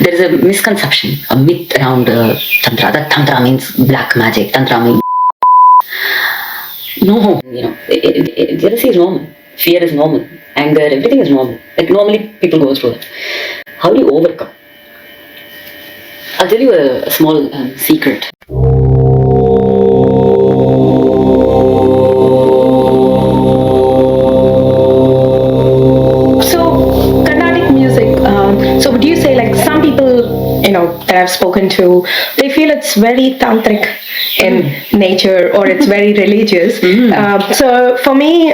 there is a misconception, a myth around Tantra, that Tantra means black magic, Tantra means... No, jealousy is normal, fear is normal, anger, everything is normal. Like normally people go through it. How do you overcome? I'll tell you a small secret. So, Carnatic music, so would you say like some people, that I've spoken to, they feel it's very tantric in nature or it's very religious. So for me,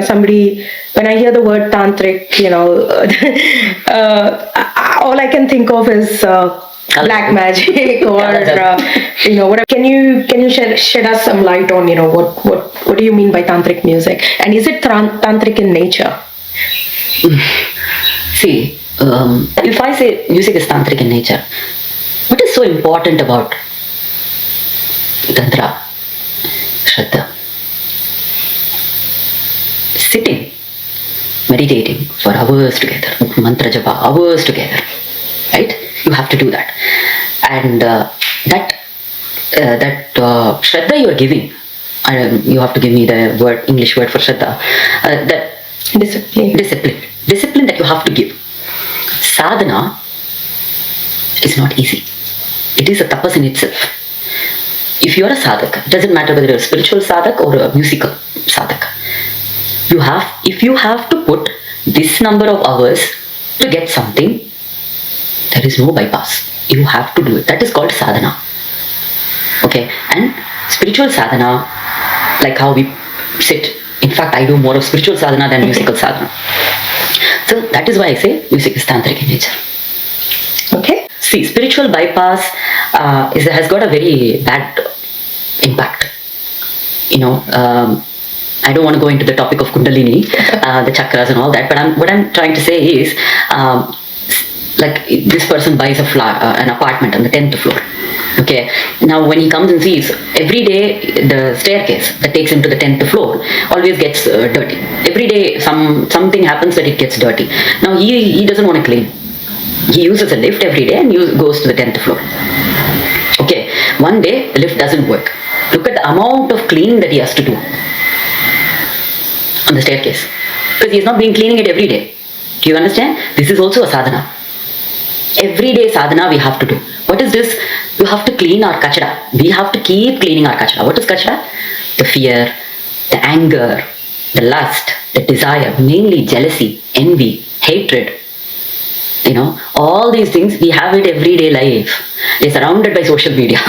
somebody, when I hear the word tantric, all I can think of is black magic or whatever. Can you shed us some light on what do you mean by tantric music, and is it tantric in nature? See, if I say music is tantric in nature, what is so important about Tantra, Shraddha? Sitting, meditating for hours together, mantra japa, hours together, right? You have to do that. And that Shraddha you are giving, you have to give me the English word for Shraddha, that discipline that you have to give. Sadhana is not easy. It is a tapas in itself. If you are a sadhak, it doesn't matter whether you're a spiritual sadhak or a musical sadhak. If you have to put this number of hours to get something, there is no bypass. You have to do it. That is called sadhana. Okay, and spiritual sadhana, like how we sit. In fact, I do more of spiritual sadhana than musical sadhana. So that is why I say music is tantric in nature. Okay. See, spiritual bypass has got a very bad impact. I don't want to go into the topic of Kundalini, the chakras and all that, but what I'm trying to say is, like this person buys an apartment on the 10th floor. Okay, now when he comes and sees, every day the staircase that takes him to the 10th floor always gets dirty. Every day something happens that it gets dirty. Now he doesn't want to clean. He uses a lift every day and goes to the 10th floor. Okay, one day the lift doesn't work. Look at the amount of cleaning that he has to do on the staircase, because he has not been cleaning it every day. Do you understand? This is also a sadhana. Everyday sadhana we have to do. What is this? You have to clean our kachda. We have to keep cleaning our kachda. What is kachda? The fear, the anger, the lust, the desire, mainly jealousy, envy, hatred. All these things, we have it everyday life. We're surrounded by social media.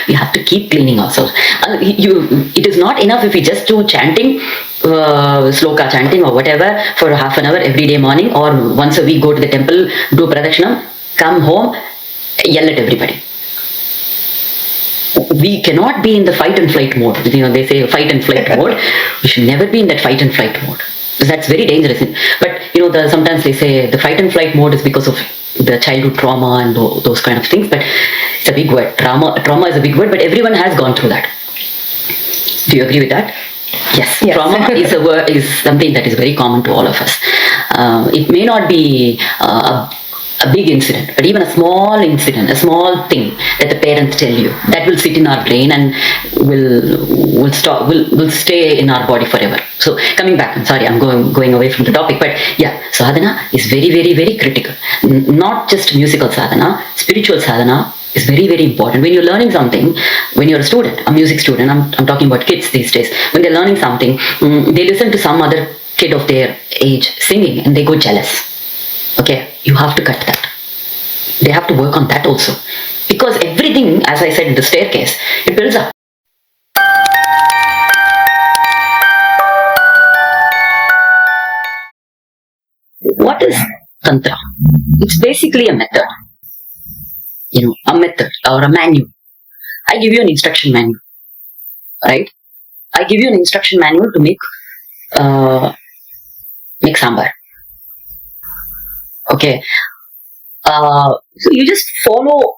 We have to keep cleaning ourselves. It is not enough if we just do chanting, sloka chanting or whatever for half an hour every day morning, or once a week go to the temple, do pradakshinam, come home, yell at everybody. We cannot be in the fight and flight mode. They say fight and flight mode. We should never be in that fight and flight mode. That's very dangerous. But sometimes they say the fight and flight mode is because of the childhood trauma and those kind of things. But it's a big word. Trauma is a big word, but everyone has gone through that. Do you agree with that? Yes. Trauma is something that is very common to all of us. It may not be a big incident, but even a small incident, a small thing that the parents tell you, that will sit in our brain and will stay in our body forever. So coming back, I'm sorry, I'm going away from the topic, but yeah, sadhana is very, very, very critical. Not just musical sadhana, spiritual sadhana is very, very important. When you're learning something, when you're a student, a music student, I'm talking about kids these days, when they're learning something, they listen to some other kid of their age singing and they go jealous. Okay, you have to cut that. They have to work on that also. Because everything, as I said, in the staircase, it builds up. What is Tantra? It's basically a method. A method or a manual. I give you an instruction manual. Right? I give you an instruction manual to make sambar. Okay, so you just follow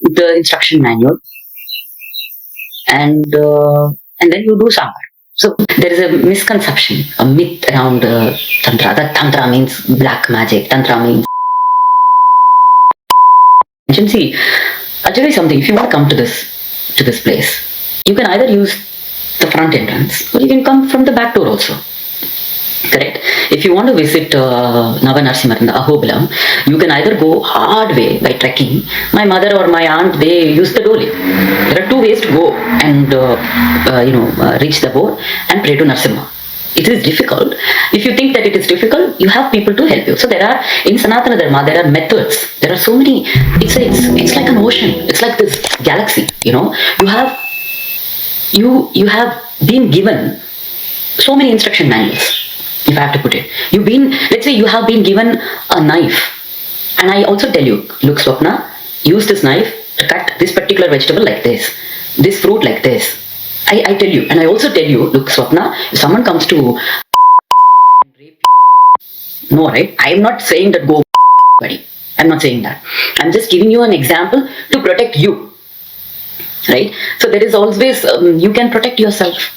the instruction manual, and then you do sambar. So there is a misconception, a myth around Tantra, that Tantra means black magic, Tantra means See, I'll tell you something. If you want to come to this place, you can either use the front entrance or you can come from the back door also. Correct? If you want to visit Navanarsimha in the Ahobilam, you can either go hard way by trekking. My mother or my aunt, they use the doli. There are two ways to go and reach the board and pray to Narsimha. It is difficult. If you think that it is difficult, you have people to help you. So there are, in Sanatana Dharma, there are methods. There are so many. It's like an ocean. It's like this galaxy. You have been given so many instruction manuals. If I have to put it, let's say you have been given a knife, and I also tell you, look, Swapna, use this knife to cut this particular vegetable like this fruit like this. I tell you, and I also tell you, look, Swapna, if someone comes to rape you, no, right? I am not saying that go buddy. I'm not saying that. I'm just giving you an example to protect you, right? So there is always you can protect yourself.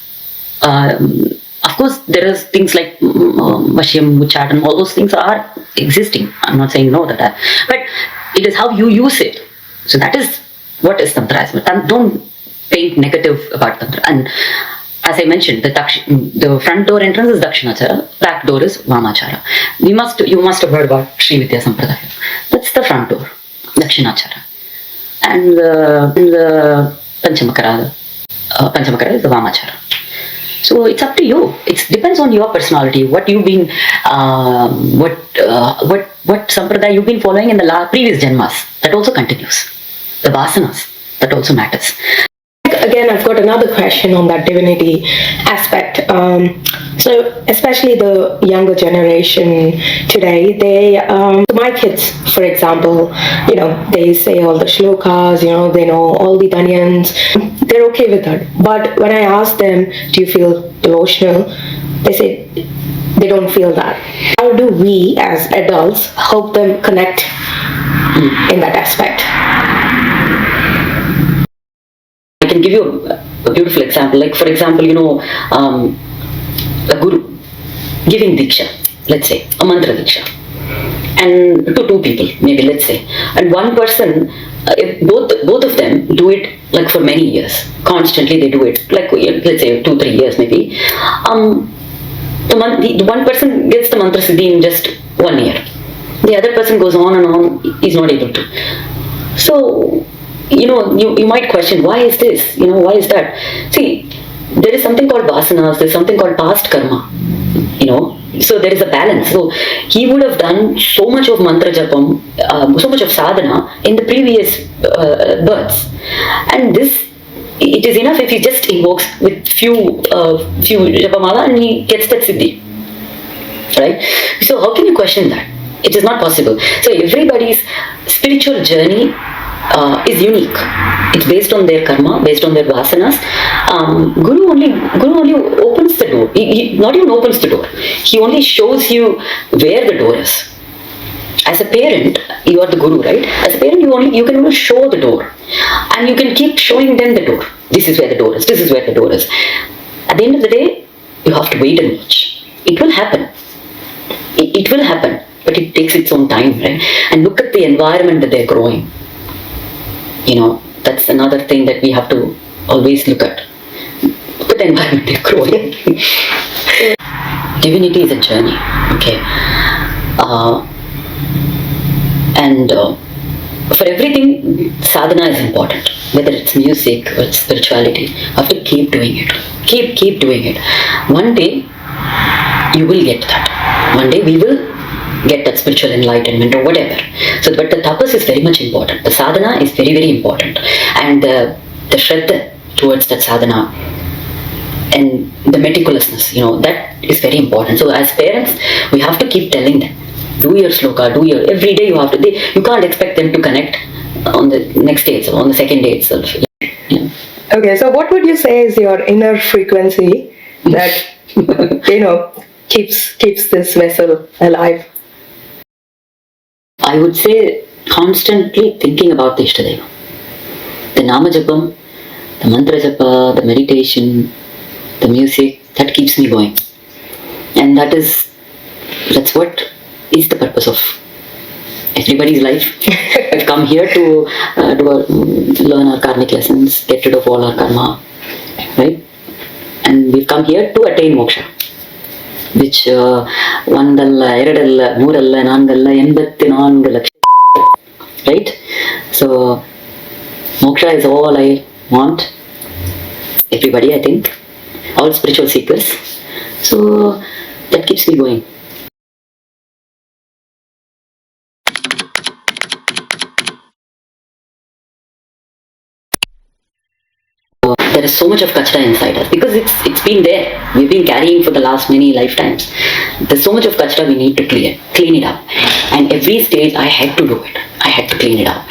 Of course, there is things like Vashyam, Muchat, and all those things are existing. I'm not saying no to that. But it is how you use it. So that is what is Tantra. Don't paint negative about Tantra. And as I mentioned, the front door entrance is Dakshinachara, back door is Vamachara. You must have heard about Sri Vidya Sampradaya. That's the front door, Dakshinachara. And the Panchamakara is the Vamachara. So it's up to you. It depends on your personality, what you've been, what sampradaya you've been following in the previous janmas. That also continues. The vasanas, that also matters. Again, I've got another question on that divinity aspect. So especially the younger generation today, my kids, for example, they say all the shlokas, they know all the danyans. They're okay with that. But when I ask them, do you feel devotional? They say they don't feel that. How do we as adults help them connect in that aspect? I can give you a beautiful example. Like, for example, a guru giving diksha, let's say, a mantra diksha, and to two people, maybe, let's say, and one person, both of them do it like for many years, constantly they do it, like, let's say 2-3 years maybe. The one person gets the mantra siddhi in just 1 year. The other person goes on and on, is not able to. So, you might question, why is this? Why is that? See, there is something called vasanas, there's something called past karma, so there is a balance. So he would have done so much of mantra japam, so much of sadhana in the previous births, and it is enough if he just invokes with few japamala and he gets that siddhi, right? So how can you question that? It is not possible. So everybody's spiritual journey is unique. It's based on their karma, based on their vasanas. Guru only opens the door. He not even opens the door. He only shows you where the door is. As a parent, you are the guru, right? As a parent, you can only show the door, and you can keep showing them the door. This is where the door is. This is where the door is. At the end of the day, you have to wait and watch. It will happen. It will happen, but it takes its own time, right? And look at the environment that they're growing. That's another thing that we have to always look at. Look at the environment they're growing. Divinity is a journey, okay? And for everything, sadhana is important. Whether it's music or it's spirituality, you have to keep doing it. Keep doing it. One day, you will get that. One day, we will get that spiritual enlightenment or whatever. So, but the tapas is very much important. The sadhana is very, very important. And the shraddha towards that sadhana and the meticulousness, that is very important. So as parents, we have to keep telling them, do your sloka, every day you have to, you can't expect them to connect on the next day itself, on the second day itself. Yeah. Okay, so what would you say is your inner frequency that, keeps this vessel alive? I would say constantly thinking about the Ishtadeva. The Nama Japam, the Mantra Japa, the meditation, the music, that keeps me going. And that's what is the purpose of everybody's life. I've come here to learn our karmic lessons, get rid of all our karma, right? And we've come here to attain moksha, which ಒಂದಲ್ಲ ಎರಡಲ್ಲ ಮೂರಲ್ಲ ನಾಲ್ಕಲ್ಲ 84 lakh, right? So moksha is all I want. Everybody, I think, all spiritual seekers. So that keeps me going. There is so much of Kachda inside us because it's been there. We've been carrying for the last many lifetimes. There's so much of Kachda we need to clean it up. And every stage I had to do it. I had to clean it up.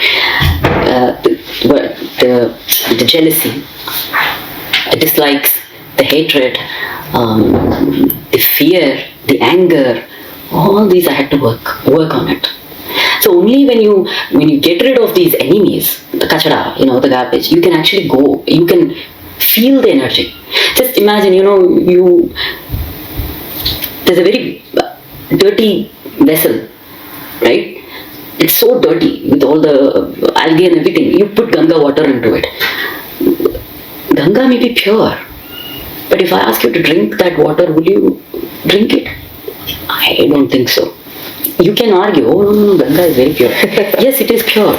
The jealousy, the dislikes, the hatred, the fear, the anger, all these I had to work on it. So only when you get rid of these enemies, the kachada, the garbage, you can actually go, you can feel the energy. Just imagine, there's a very dirty vessel, right? It's so dirty with all the algae and everything. You put Ganga water into it. Ganga may be pure, but if I ask you to drink that water, will you drink it? I don't think so. You can argue, oh no, Ganga is very pure. Yes, it is pure.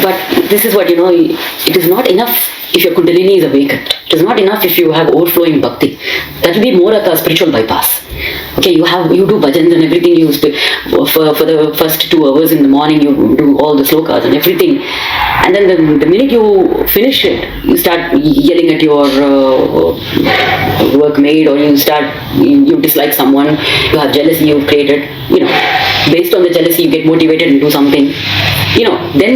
But this is what, it is not enough if your Kundalini is awakened. It is not enough if you have overflowing bhakti. That will be more like a spiritual bypass. Okay, you do bhajans and everything. For the first 2 hours in the morning, you do all the slokas and everything. And then the minute you finish it, you start yelling at your workmate, or you dislike someone, you have jealousy you've created. Based on the jealousy, you get motivated and do something. Then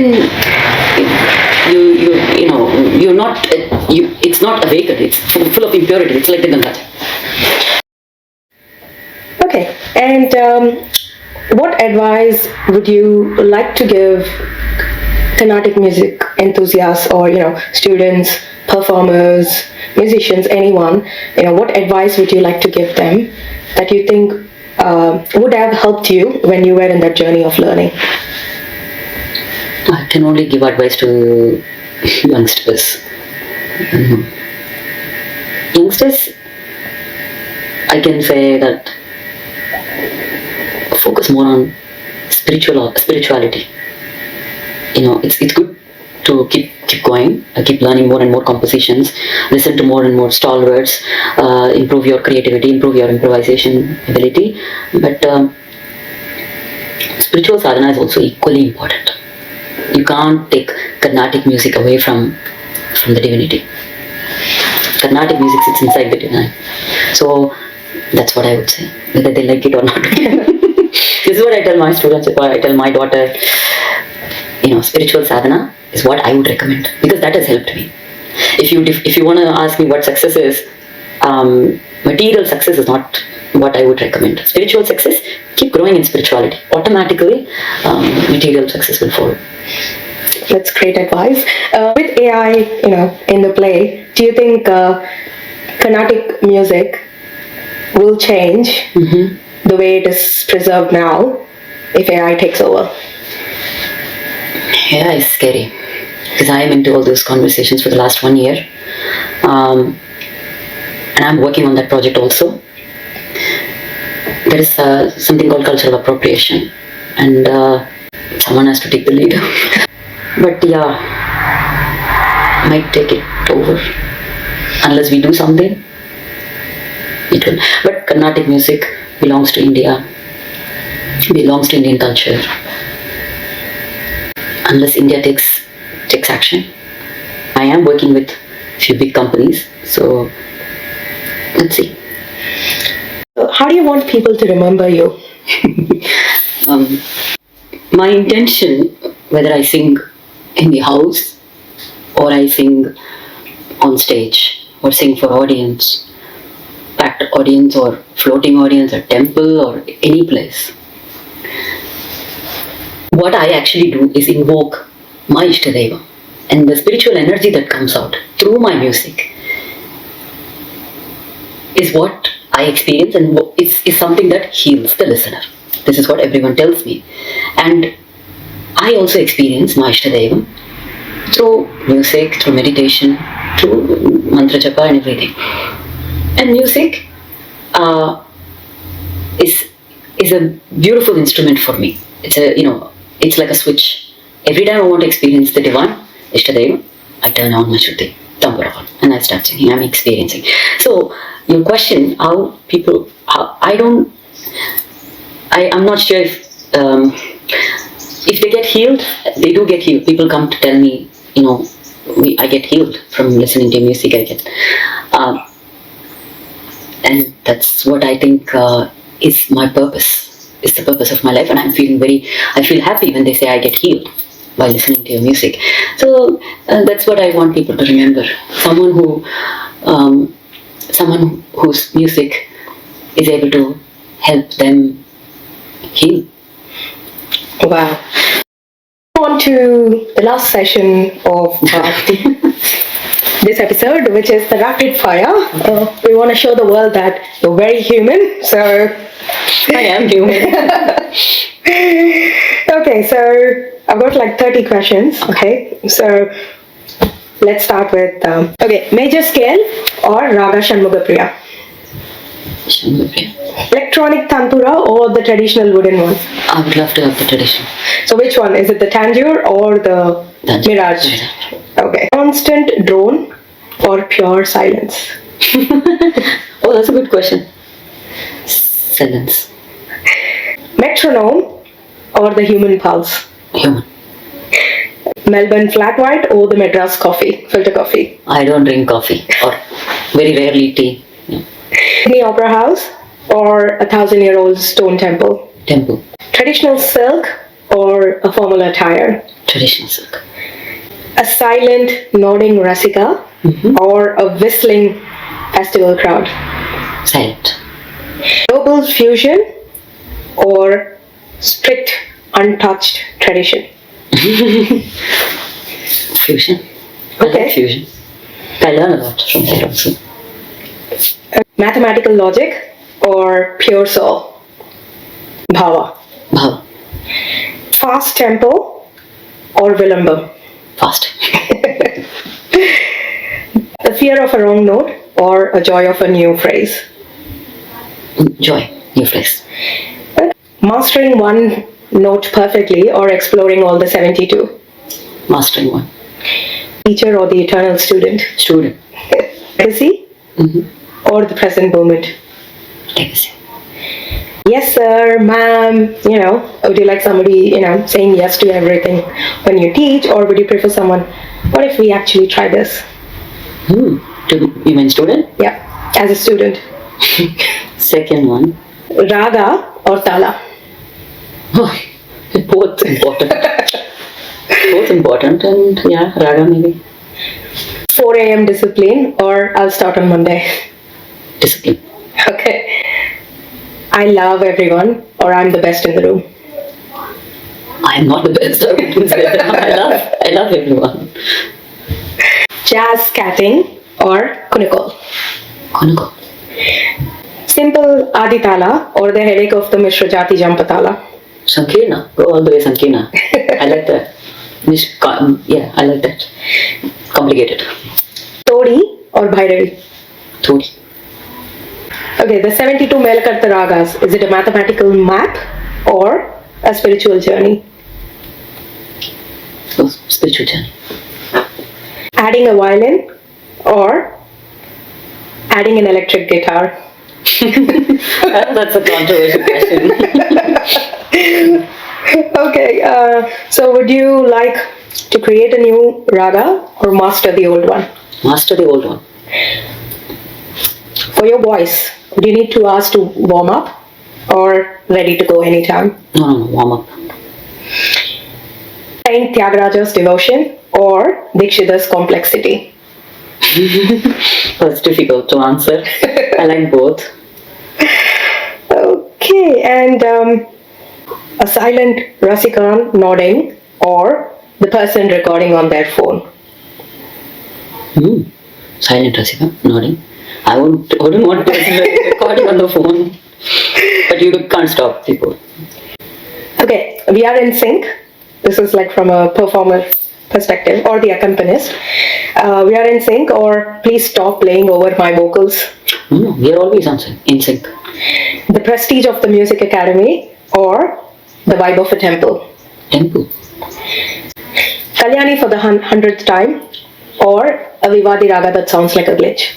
you're not. It's not awakened. It's full of impurity. It's like the Ganga. Okay, and what advice would you like to give Carnatic music enthusiasts, or students, performers, musicians, anyone? What advice would you like to give them that you think would have helped you when you were in that journey of learning? I can only give advice to youngsters. Youngsters, I can say that focus more on spirituality. It's good to keep going, keep learning more and more compositions, listen to more and more stalwarts, improve your creativity, improve your improvisation ability. But spiritual sadhana is also equally important. You can't take Carnatic music away from the divinity. Carnatic music sits inside the divine. So that's what I would say, whether they like it or not. This is what I tell my students, I tell my daughter, spiritual sadhana is what I would recommend, because that has helped me. If you want to ask me what success is, material success is not what I would recommend. Spiritual success, keep growing in spirituality. Automatically, material success will follow. That's great advice. With AI, in the play, do you think Carnatic music will change the way it is preserved now if AI takes over? Yeah, it's scary, because I am into all those conversations for the last 1 year, and I'm working on that project also. There is something called cultural appropriation, and someone has to take the lead. But yeah, might take it over unless we do something. It will. But Carnatic music belongs to India, belongs to Indian culture. Unless India takes action. I am working with a few big companies, so let's see. How do you want people to remember you? My intention, whether I sing in the house or I sing on stage or sing for audience, packed audience or floating audience or temple or any place, what I actually do is invoke my Ishtadeva and the spiritual energy that comes out through my music is what I experience, and is something that heals the listener. This is what everyone tells me. And I also experience my Ishtadevam through music, through meditation, through mantra japa and everything. And music is a beautiful instrument for me. It's like a switch. Every time I want to experience the divine, Ishtadevam, I turn on my Shruti, Tamburavan, and I start singing. I'm experiencing. So your question, I'm not sure if they get healed. They do get healed. People come to tell me, I get healed from listening to music. And that's what I think is my purpose. Is the purpose of my life, and I feel happy when they say I get healed by listening to your music. So that's what I want people to remember. Someone whose music is able to help them heal. Wow. On to the last session of this episode, which is the rapid fire. We want to show the world that you're very human, so I am human. Okay, so I've got like 30 questions. Okay, so let's start with major scale or Raga Shanmugapriya? Electronic tantura or the traditional wooden one? I would love to have the traditional. So which one? Is it the Tanjore or the Mirage? Okay. Constant drone or pure silence? Oh, that's a good question. Silence. Metronome or the human pulse? Human. Melbourne flat white or the Madras coffee, filter coffee? I don't drink coffee, or very rarely tea. Yeah. Sydney Opera House or 1,000-year-old stone temple? Temple. Traditional silk or a formal attire? Traditional silk. A silent nodding rasika or a whistling festival crowd? Silent. Global fusion or strict untouched tradition? Fusion. I like fusion. I learn a lot from there also. Mathematical logic or pure soul? Bhava. Bhava. Fast tempo or vilamba? Fast. The fear of a wrong note or a joy of a new phrase? Joy. New phrase. Mastering one note perfectly or exploring all the 72? Mastering one. Teacher or the eternal student? Student. Legacy or the present moment? Legacy. Yes sir, ma'am, would you like somebody, saying yes to everything when you teach, or would you prefer someone, what if we actually try this? You mean student? Yeah, as a student. Second one. Raga or tala? Oh, both important. Both important, and yeah, raga maybe. 4 a.m. discipline or I'll start on Monday? Discipline. Okay. I love everyone or I'm the best in the room? I am not the best. I love everyone. Jazz scatting or kunikol? Kunikol. Simple aditala or the headache of the Mishra Jati Jampatala? Sankirna. Go all the way Sankirna. I like that. I like that. Complicated. Todi or Bhairavi? Todi. Okay, the 72 Melakarta Ragas, is it a mathematical map or a spiritual journey? Oh, spiritual journey. Adding a violin or adding an electric guitar? That's a controversial question. Okay, so would you like to create a new raga or master the old one? Master the old one. For your voice, do you need to ask to warm up or ready to go anytime? No, warm up. Saint Tyagaraja's devotion or Dikshita's complexity? That's difficult to answer. I like both. Okay, and a silent rasikan nodding or the person recording on their phone? Silent rasika nodding. I wouldn't want to recording on the phone, but you can't stop people. Okay, we are in sync This is like from a performer perspective or the accompanist. We are in sync, or please stop playing over my vocals. We are always in sync. The prestige of the music academy or the vibe of a temple. Temple. Kalyani for the 100th time or a Vivadi raga that sounds like a glitch.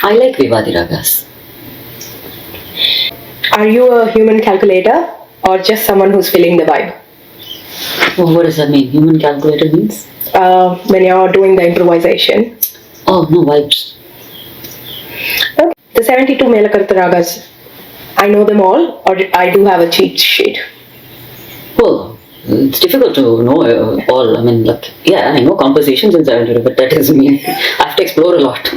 I like Vivadi ragas. Are you a human calculator or just someone who's feeling the vibe? Oh, what does that mean? Human calculator means? When you're doing the improvisation. Oh, no, vibes. Okay. The 72 Melakarta ragas, I know them all, or I do have a cheat sheet? Well, it's difficult to know all. I mean, like, yeah, I know compositions in 72, but that doesn't mean I have to explore a lot.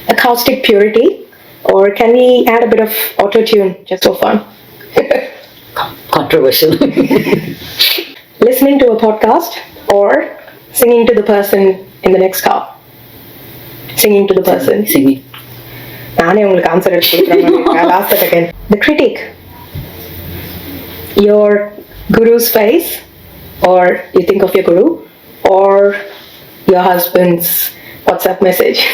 Acoustic purity, or can we add a bit of auto-tune just for fun? Controversial. Listening to a podcast or singing to the person in the next car? Singing to the person. Singing. I'll ask it again. The critic. Your guru's face, or you think of your guru, or your husband's WhatsApp message.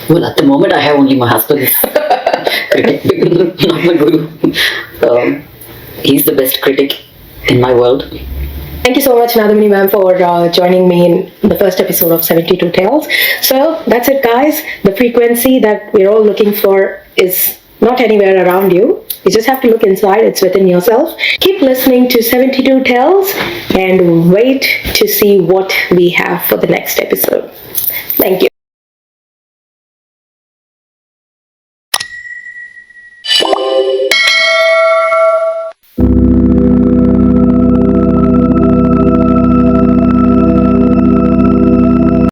Well, at the moment, I have only my husband's critic, not my guru. He's the best critic in my world. Thank you so much, Nadamini ma'am, for joining me in the first episode of 72 Tales. So that's it, guys. The frequency that we're all looking for is not anywhere around you. You just have to look inside. It's within yourself. Keep listening to 72 Tales and wait to see what we have for the next episode. Thank you.